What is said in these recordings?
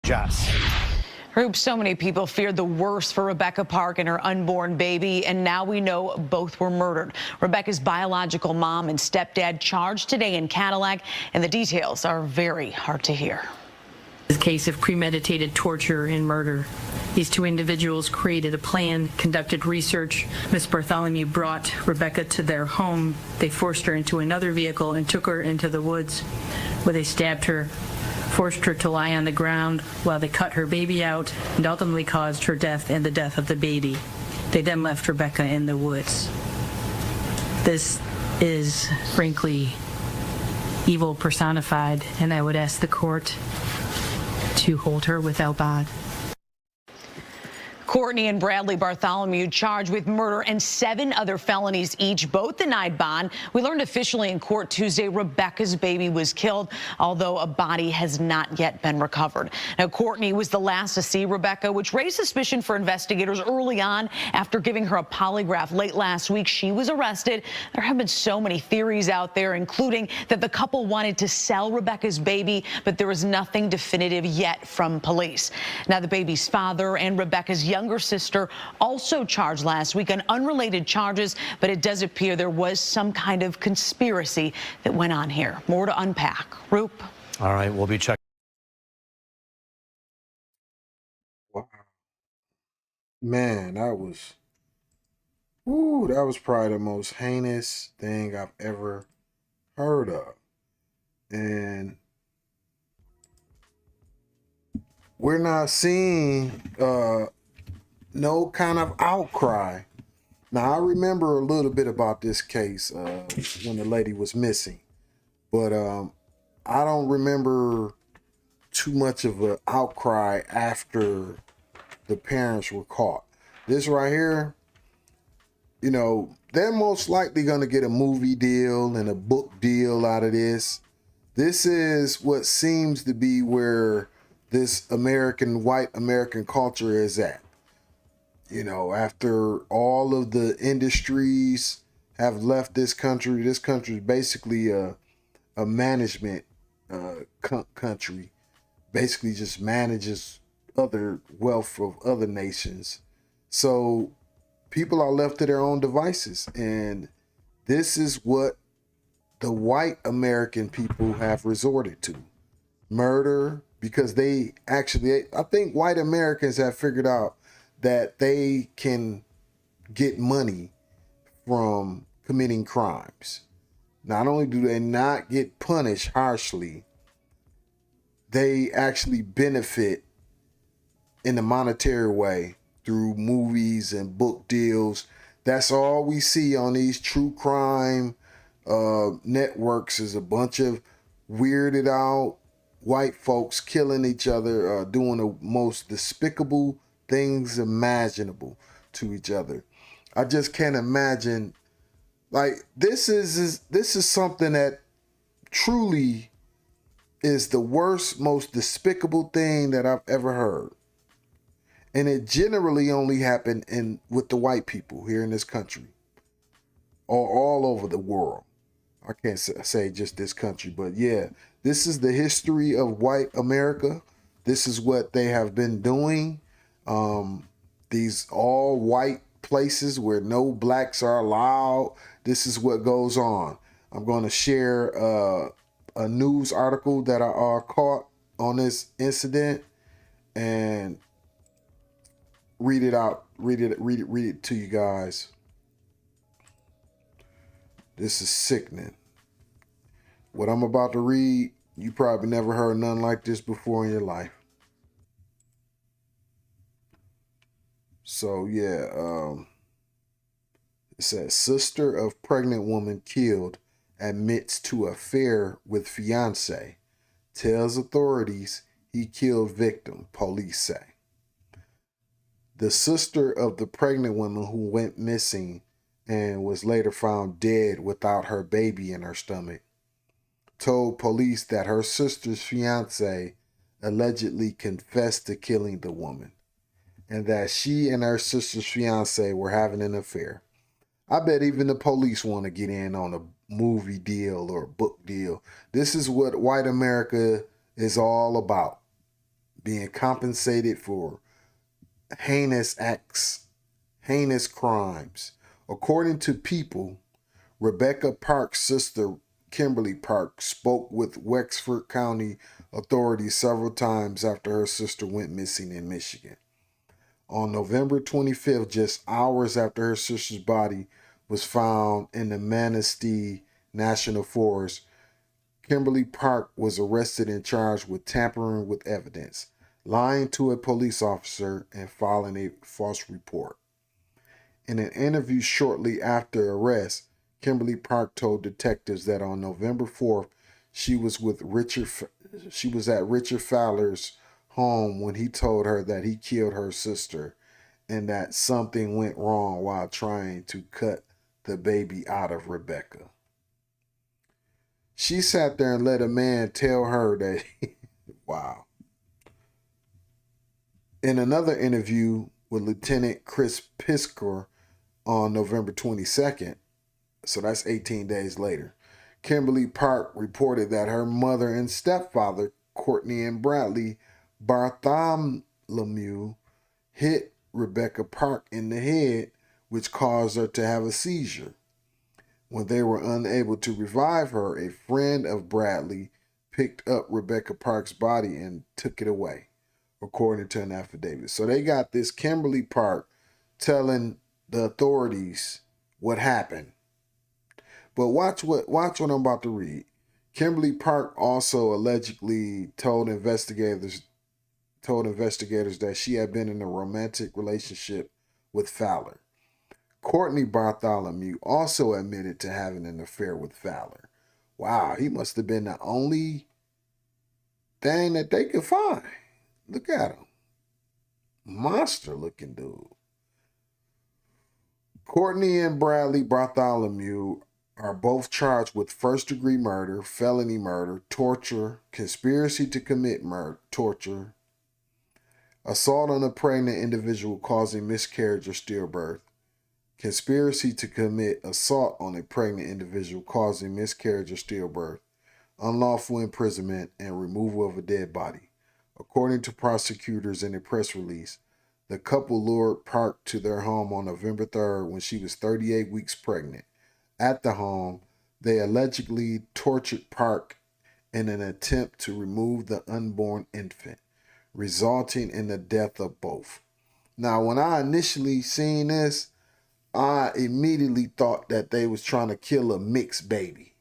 Jess. Group, so many people feared the worst for Rebecca Park and her unborn baby, and now we know both were murdered. Rebecca's biological mom and stepdad charged today in Cadillac, and the details are very hard to hear. A case of premeditated torture and murder. These two individuals created a plan, conducted research. Miss Bartholomew brought Rebecca to their home. They forced her into another vehicle and took her into the woods where they stabbed her, forced her to lie on the ground while they cut her baby out, and ultimately caused her death and the death of the baby. They then left Rebecca in the woods. This is, frankly, evil personified, and I would ask the court to hold her without bond. Courtney and Bradley Bartholomew charged with murder and 7 other felonies each, both denied bond. We learned officially in court Tuesday Rebecca's baby was killed, although a body has not yet been recovered. Now, Courtney was the last to see Rebecca, which raised suspicion for investigators early on. After giving her a polygraph late last week, she was arrested. There have been so many theories out there, including that the couple wanted to sell Rebecca's baby, but there is nothing definitive yet from police. Now, the baby's father and Rebecca's younger sister also charged last week on unrelated charges, but it does appear there was some kind of conspiracy that went on here. More to unpack. Roop. All right, we'll be checking. Wow. Man, that was probably the most heinous thing I've ever heard of. And we're not seeing no kind of outcry. Now, I remember a little bit about this case when the lady was missing, but I don't remember too much of an outcry after the parents were caught. This right here, you know, they're most likely going to get a movie deal and a book deal out of this. This is what seems to be where this white American culture is at. You know, after all of the industries have left this country is basically a management country. Basically just manages other wealth of other nations. So people are left to their own devices. And this is what the white American people have resorted to. Murder, because I think white Americans have figured out that they can get money from committing crimes. Not only do they not get punished harshly, they actually benefit in a monetary way through movies and book deals. That's all we see on these true crime networks is a bunch of weirded out white folks killing each other, doing the most despicable things imaginable to each other. I just can't imagine. Like, this is something that truly is the worst, most despicable thing that I've ever heard. And it generally only happened with the white people here in this country or all over the world. I can't say just this country, but yeah, this is the history of white America. This is what they have been doing. These all white places where no blacks are allowed. This is what goes on. I'm going to share a news article that I caught on this incident and read it out. Read it to you guys. This is sickening. What I'm about to read, you probably never heard nothing like this before in your life. So yeah, it says sister of pregnant woman killed admits to affair with fiance, tells authorities he killed victim, police say. The sister of the pregnant woman who went missing and was later found dead without her baby in her stomach told police that her sister's fiance allegedly confessed to killing the woman, and that she and her sister's fiance were having an affair. I bet even the police want to get in on a movie deal or a book deal. This is what white America is all about. being compensated for heinous acts, heinous crimes. According to People, Rebecca Park's sister, Kimberly Park, spoke with Wexford County authorities several times after her sister went missing in Michigan. On November 25th, just hours after her sister's body was found in the Manistee National Forest, Kimberly Park was arrested and charged with tampering with evidence, lying to a police officer, and filing a false report. In an interview shortly after arrest, Kimberly Park told detectives that on November 4th, she was at Richard Fowler's home when he told her that he killed her sister and that something went wrong while trying to cut the baby out of Rebecca. She sat there and let a man tell her that, wow. In another interview with Lieutenant Chris Pisker on November 22nd, so that's 18 days later, Kimberly Park reported that her mother and stepfather, Courtney and Bradley Bartholomew, hit Rebecca Park in the head, which caused her to have a seizure. When they were unable to revive her, a friend of Bradley picked up Rebecca Park's body and took it away, according to an affidavit. So they got this Kimberly Park telling the authorities what happened. But watch what I'm about to read. Kimberly Park also allegedly told investigators that she had been in a romantic relationship with Fowler. Courtney Bartholomew also admitted to having an affair with Fowler. Wow, he must have been the only thing that they could find. Look at him. Monster looking dude. Courtney and Bradley Bartholomew are both charged with first-degree murder, felony murder, torture, conspiracy to commit torture, assault on a pregnant individual causing miscarriage or stillbirth, conspiracy to commit assault on a pregnant individual causing miscarriage or stillbirth, unlawful imprisonment, and removal of a dead body. According to prosecutors in a press release, the couple lured Park to their home on November 3rd when she was 38 weeks pregnant. At the home, they allegedly tortured Park in an attempt to remove the unborn infant, resulting in the death of both. Now, when I initially seen this, I immediately thought that they was trying to kill a mixed baby.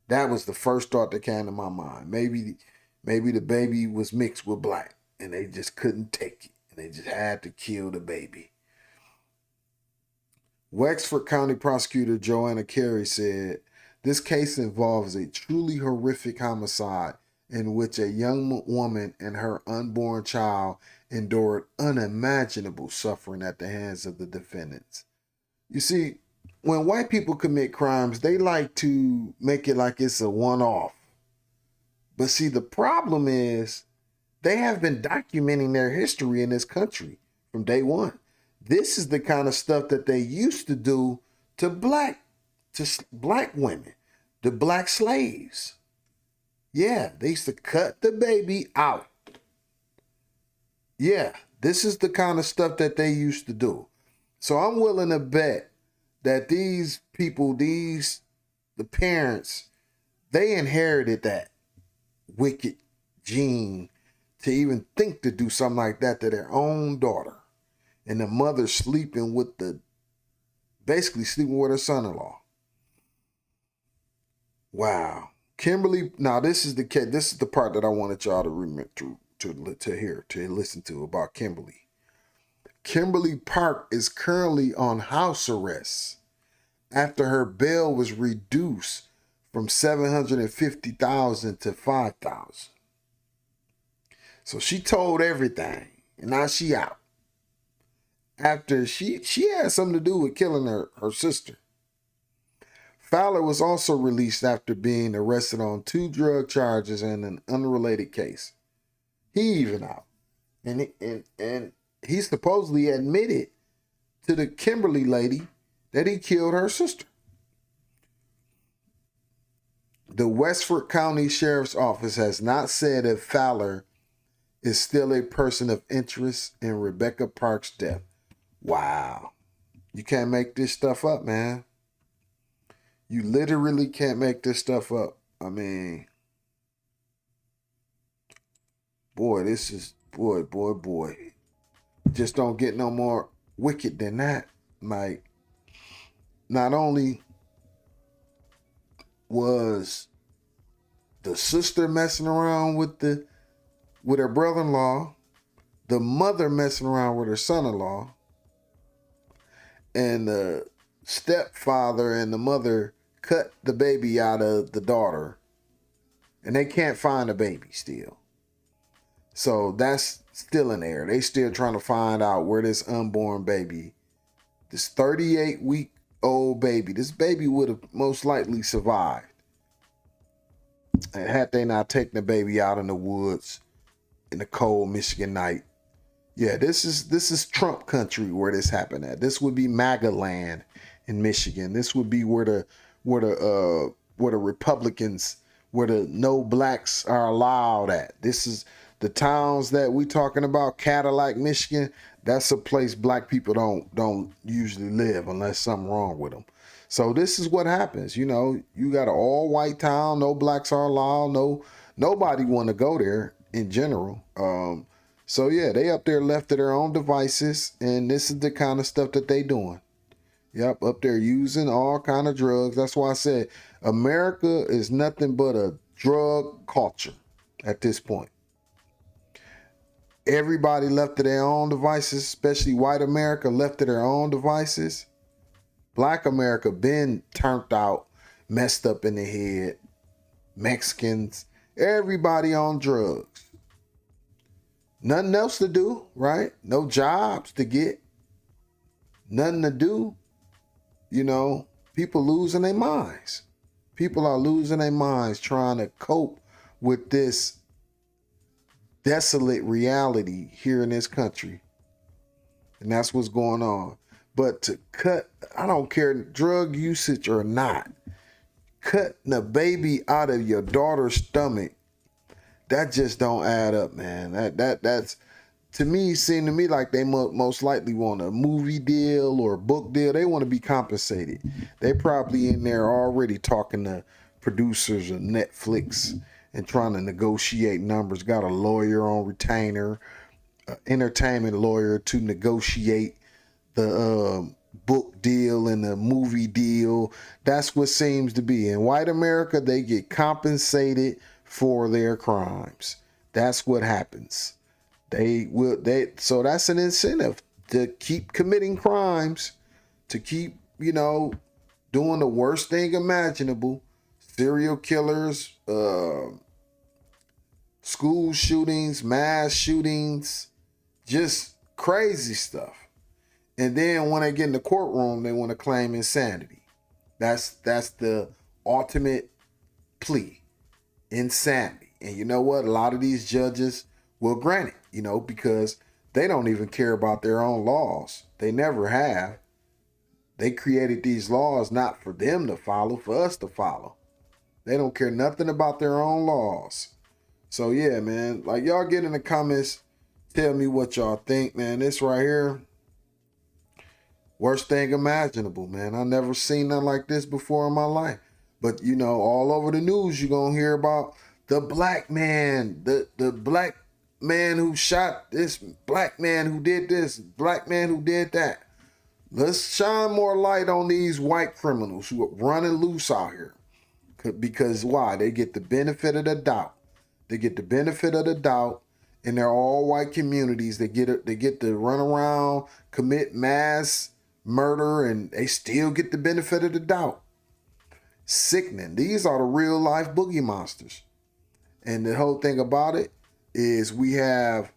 That was the first thought that came to my mind. Maybe the baby was mixed with black and they just couldn't take it and they just had to kill the baby. Wexford County Prosecutor Joanna Carey said, "This case involves a truly horrific homicide in which a young woman and her unborn child endured unimaginable suffering at the hands of the defendants." You see, when white people commit crimes, they like to make it like it's a one-off. But see, the problem is they have been documenting their history in this country from day one. This is the kind of stuff that they used to do to black women, the black slaves. Yeah, they used to cut the baby out. Yeah, this is the kind of stuff that they used to do. So I'm willing to bet that these people, the parents, they inherited that wicked gene to even think to do something like that to their own daughter. And the mother basically sleeping with her son-in-law. Wow. Kimberly, now this is the part that I wanted y'all to remember to listen to about Kimberly. Kimberly Park is currently on house arrest after her bail was reduced from $750,000 to $5,000. So she told everything, and now she out. After she had something to do with killing her sister. Fowler was also released after being arrested on 2 drug charges and an unrelated case. He even out. And he supposedly admitted to the Kimberly lady that he killed her sister. The Westford County Sheriff's Office has not said if Fowler is still a person of interest in Rebecca Parks' death. Wow. You can't make this stuff up, man. You literally can't make this stuff up. I mean, boy, this is, boy. Just don't get no more wicked than that. Like, not only was the sister messing around with her brother-in-law, the mother messing around with her son-in-law, and the stepfather and the mother cut the baby out of the daughter, and they can't find the baby still. So that's still in there. They still trying to find out where this unborn baby, this 38-week-old baby, this baby would have most likely survived. And had they not taken the baby out in the woods in the cold Michigan night. Yeah, this is Trump country where this happened at. This would be Maga land in Michigan. This would be where the Republicans, where the no blacks are allowed at. This is the towns that we talking about, Cadillac, Michigan. That's a place black people don't usually live unless something wrong with them. So this is what happens. You know, you got an all white town, no blacks are allowed, nobody want to go there in general. So yeah, they up there left to their own devices, and this is the kind of stuff that they doing. Yep, up there using all kind of drugs. That's why I said America is nothing but a drug culture at this point. Everybody left to their own devices, especially white America left to their own devices. Black America been turned out, messed up in the head. Mexicans, everybody on drugs. Nothing else to do, right? No jobs to get. Nothing to do. You know, people losing their minds. People are losing their minds trying to cope with this desolate reality here in this country. And that's what's going on. But to cut, I don't care drug usage or not, cutting a baby out of your daughter's stomach, that just don't add up, man. That's to me, seemed to me like they most likely want a movie deal or a book deal. They want to be compensated. They probably in there already talking to producers of Netflix and trying to negotiate numbers. Got a lawyer on retainer, an entertainment lawyer to negotiate the book deal and the movie deal. That's what seems to be. In white America, they get compensated for their crimes. That's what happens. So that's an incentive to keep committing crimes, to keep, doing the worst thing imaginable. Serial killers, school shootings, mass shootings, just crazy stuff. And then when they get in the courtroom, they want to claim insanity. That's the ultimate plea, insanity. And you know what? A lot of these judges will grant it, because they don't even care about their own laws. They never have. They created these laws not for them to follow, for us to follow. They don't care nothing about their own laws. So yeah, man, like y'all get in the comments, tell me what y'all think, man. This right here, worst thing imaginable, man. I never seen nothing like this before in my life. But all over the news, you're gonna hear about the black man, the black man who shot this, black man who did this, black man who did that. Let's shine more light on these white criminals who are running loose out here. Because why? They get the benefit of the doubt. They get the benefit of the doubt in their all white communities. They get to run around, commit mass murder, and they still get the benefit of the doubt. Sickening. These are the real life boogie monsters. And the whole thing about it is we have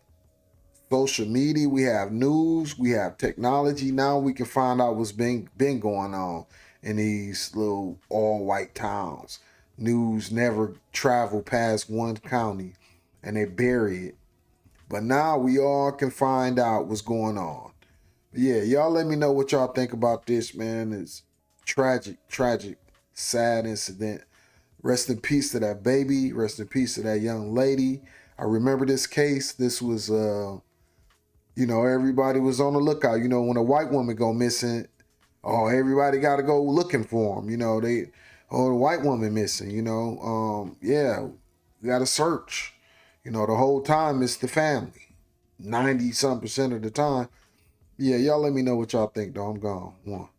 social media, we have news, we have technology. Now we can find out what's been going on in these little all white towns. News never travel past one county and they bury it. But now we all can find out what's going on. But yeah, y'all let me know what y'all think about this, man. It's tragic, sad incident. Rest in peace to that baby. Rest in peace to that young lady. I remember this case. This was, everybody was on the lookout. When a white woman go missing, everybody got to go looking for them. The white woman missing. Yeah, we got to search. The whole time it's the family. 90-some% of the time. Yeah, y'all let me know what y'all think, though. I'm gone. One.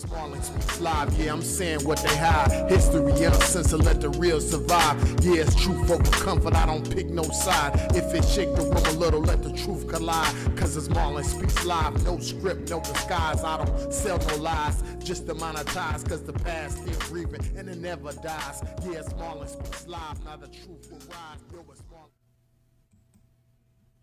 Marlin speaks live, yeah, I'm saying what they hide. History innocence to let the real survive. Yeah, it's truth over comfort, I don't pick no side. If it shake the room a little, let the truth collide. Cause it's Marlin speaks live, no script, no disguise. I don't sell no lies, just to monetize. Cause the past still breathing and it never dies. Yeah, it's Marlin speaks live, now the truth will rise. Yo, it's Marlin.